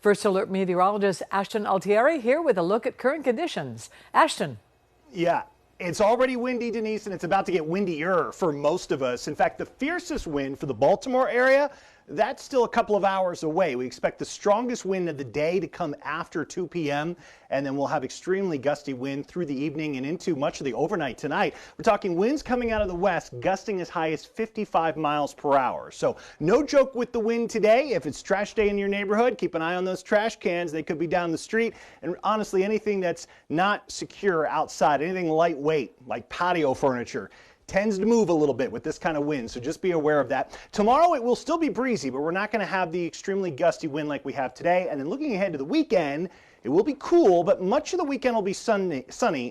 First Alert meteorologist Ashton Altieri here with a look at current conditions. Ashton. Yeah, it's already windy, Denise, and it's about to get windier for most of us. In fact, the fiercest wind for the Baltimore area, that's still a couple of hours away. We expect the strongest wind of the day to come after 2 p.m., and then we'll have extremely gusty wind through the evening and into much of the overnight tonight. We're talking winds coming out of the west, gusting as high as 55 miles per hour. So no joke with the wind today. If it's trash day in your neighborhood, keep an eye on those trash cans. They could be down the street. And honestly, anything that's not secure outside, anything lightweight like patio furniture, tends to move a little bit with this kind of wind, so just be aware of that. Tomorrow it will still be breezy, but we're not going to have the extremely gusty wind like we have today. And then looking ahead to the weekend, it will be cool, but much of the weekend will be sunny,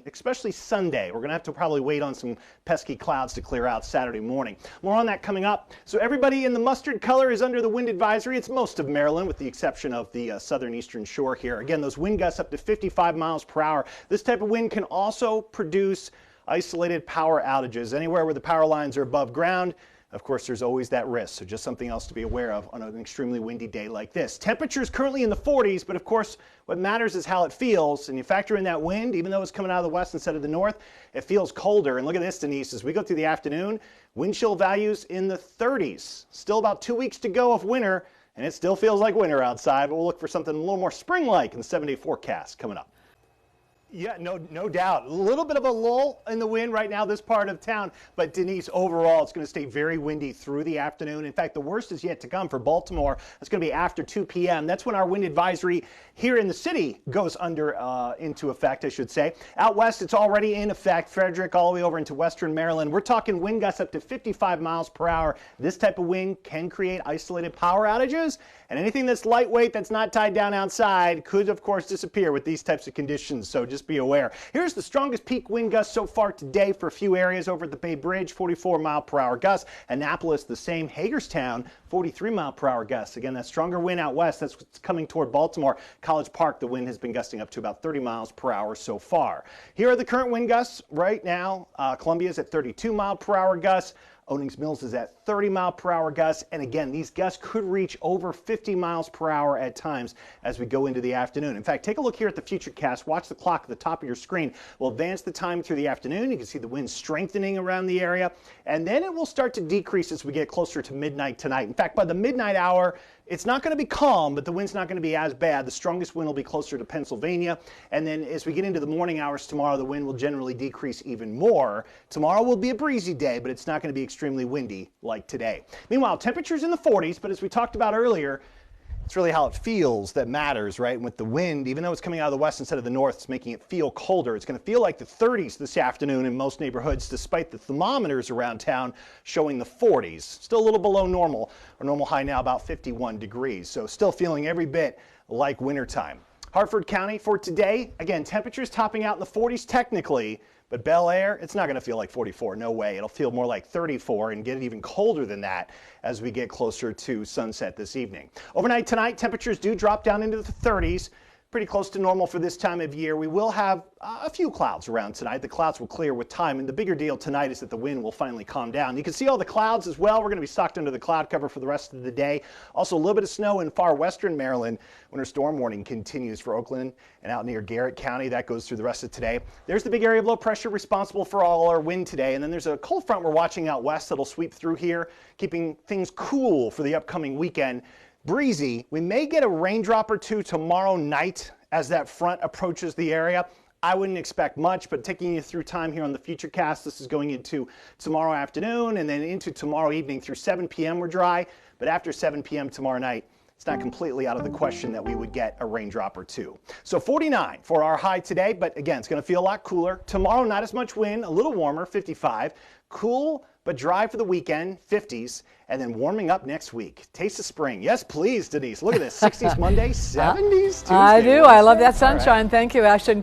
especially Sunday. We're going to have to probably wait on some pesky clouds to clear out Saturday morning. More on that coming up. So everybody in the mustard color is under the wind advisory. It's most of Maryland with the exception of the southern eastern shore here. Again, those wind gusts up to 55 miles per hour. This type of wind can also produce isolated power outages. Anywhere where the power lines are above ground, of course, there's always that risk. So just something else to be aware of on an extremely windy day like this. Temperatures currently in the 40s, but of course, what matters is how it feels. And you factor in that wind, even though it's coming out of the west instead of the north, it feels colder. And look at this, Denise, as we go through the afternoon, wind chill values in the 30s. Still about 2 weeks to go of winter, and it still feels like winter outside, but we'll look for something a little more spring-like in the 7-day forecast coming up. Yeah, no doubt. A little bit of a lull in the wind right now, this part of town. But Denise, overall, it's going to stay very windy through the afternoon. In fact, the worst is yet to come for Baltimore. It's going to be after 2 p.m. That's when our wind advisory here in the city goes into effect, I should say. Out west, it's already in effect. Frederick, all the way over into western Maryland. We're talking wind gusts up to 55 miles per hour. This type of wind can create isolated power outages. And anything that's lightweight, that's not tied down outside, could, of course, disappear with these types of conditions. So just be aware. Here's the strongest peak wind gust so far today for a few areas over at the Bay Bridge, 44 mile per hour gusts. Annapolis, the same. Hagerstown, 43 mile per hour gusts. Again, that stronger wind out west, that's what's coming toward Baltimore. College Park, the wind has been gusting up to about 30 miles per hour so far. Here are the current wind gusts right now. Columbia's at 32 mile per hour gusts. Owings Mills is at 30 mile per hour gusts. And again, these gusts could reach over 50 miles per hour at times as we go into the afternoon. In fact, take a look here at the Futurecast. Watch the clock at the top of your screen. We'll advance the time through the afternoon. You can see the wind strengthening around the area. And then it will start to decrease as we get closer to midnight tonight. In fact, by the midnight hour, it's not going to be calm, but the wind's not going to be as bad. The strongest wind will be closer to Pennsylvania. And then as we get into the morning hours tomorrow, the wind will generally decrease even more. Tomorrow will be a breezy day, but it's not going to be extremely windy like today. Meanwhile, temperatures in the 40s, but as we talked about earlier, it's really how it feels that matters, right? And with the wind, even though it's coming out of the west instead of the north, it's making it feel colder. It's going to feel like the 30s this afternoon in most neighborhoods, despite the thermometers around town showing the 40s. Still a little below normal. Our normal high now about 51 degrees. So still feeling every bit like wintertime. Hartford County for today, again, temperatures topping out in the 40s technically, but Bel Air, it's not going to feel like 44. No way. It'll feel more like 34 and get even colder than that as we get closer to sunset this evening. Overnight tonight, temperatures do drop down into the 30s. Pretty close to normal for this time of year. We will have a few clouds around tonight. The clouds will clear with time, and the bigger deal tonight is that the wind will finally calm down. You can see all the clouds as well. We're going to be socked under the cloud cover for the rest of the day. Also, a little bit of snow in far western Maryland. Winter storm warning continues for Oakland and out near Garrett County. That goes through the rest of today. There's the big area of low pressure responsible for all our wind today, and then there's a cold front we're watching out west that'll sweep through here, keeping things cool for the upcoming weekend. Breezy. We may get a raindrop or two tomorrow night as that front approaches the area. I wouldn't expect much, but taking you through time here on the Futurecast, this is going into tomorrow afternoon and then into tomorrow evening through 7 p.m. we're dry, but after 7 p.m. tomorrow night, it's not completely out of the question that we would get a raindrop or two. So 49 for our high today, but again, it's going to feel a lot cooler. Tomorrow, not as much wind, a little warmer, 55. Cool, but dry for the weekend, 50s, and then warming up next week. Taste of spring. Yes, please, Denise. Look at this. 60s Monday, 70s Tuesday. I do. I love that sunshine. Right. Thank you, Ashton.